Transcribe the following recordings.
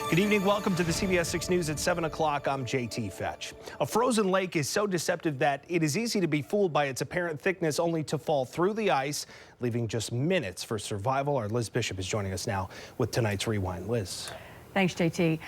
Good evening. Welcome to the CBS6 News at 7 o'clock. I'm JT Fetch. A frozen lake is so deceptive that it is easy to be fooled by its apparent thickness only to fall through the ice, leaving just minutes for survival. Our Liz Bishop is joining us now with tonight's Rewind. Liz. Thanks, JT.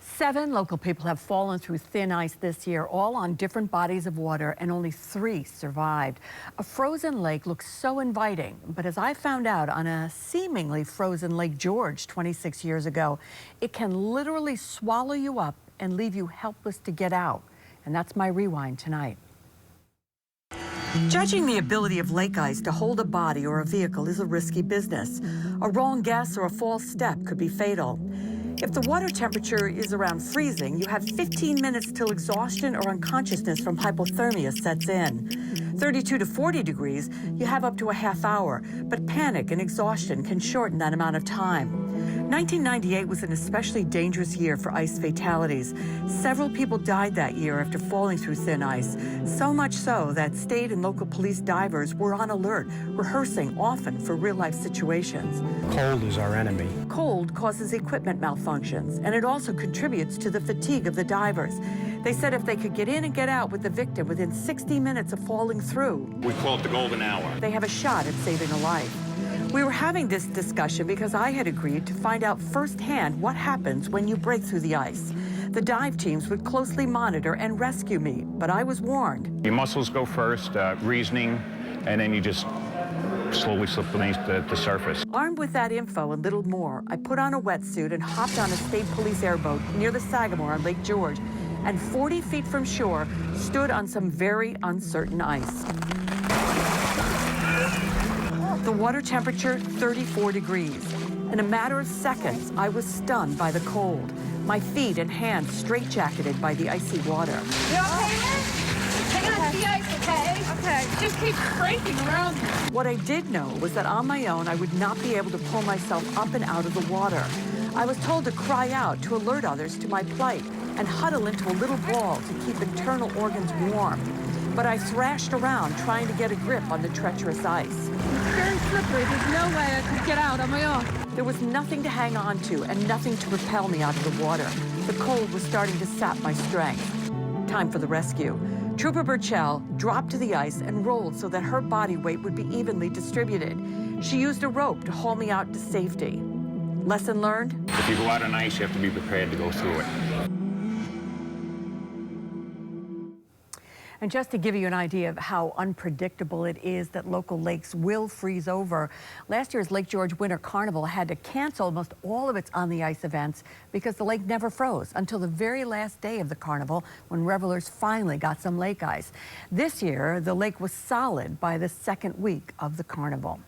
7 local people have fallen through thin ice this year, all on different bodies of water, and only 3 survived. A frozen lake looks so inviting, but as I found out on a seemingly frozen Lake George 26 years ago, it can literally swallow you up and leave you helpless to get out. And that's my Rewind tonight. Judging the ability of lake ice to hold a body or a vehicle is a risky business. A wrong guess or a false step could be fatal. If the water temperature is around freezing, you have 15 minutes till exhaustion or unconsciousness from hypothermia sets in. 32 to 40 degrees, you have up to a half hour, but panic and exhaustion can shorten that amount of time. 1998 was an especially dangerous year for ice fatalities. Several people died that year after falling through thin ice, so much so that state and local police divers were on alert, rehearsing often for real-life situations. Cold is our enemy. Cold causes equipment malfunctions, and it also contributes to the fatigue of the divers. They said if they could get in and get out with the victim within 60 minutes of falling through, we call it the golden hour, they have a shot at saving a life. We were having this discussion because I had agreed to find out firsthand what happens when you break through the ice. The dive teams would closely monitor and rescue me, but I was warned. Your muscles go first, reasoning, and then you just slowly slip beneath the surface. Armed with that info and little more, I put on a wetsuit and hopped on a state police airboat near the Sagamore on Lake George, and 40 feet from shore, stood on some very uncertain ice. The water temperature, 34 degrees. In a matter of seconds, I was stunned by the cold. My feet and hands straitjacketed by the icy water. You okay, man? Hang on to the ice, okay? Okay. Just keep breaking around me. What I did know was that on my own, I would not be able to pull myself up and out of the water. I was told to cry out to alert others to my plight and huddle into a little ball to keep internal organs warm. But I thrashed around trying to get a grip on the treacherous ice. It's very slippery. There's no way I could get out on my own. There was nothing to hang on to and nothing to repel me out of the water. The cold was starting to sap my strength. Time for the rescue. Trooper Burchell dropped to the ice and rolled so that her body weight would be evenly distributed. She used a rope to haul me out to safety. Lesson learned? If you go out on ice, you have to be prepared to go through it. And just to give you an idea of how unpredictable it is that local lakes will freeze over, last year's Lake George Winter Carnival had to cancel almost all of its on-the-ice events because the lake never froze until the very last day of the carnival when revelers finally got some lake ice. This year, the lake was solid by the second week of the carnival.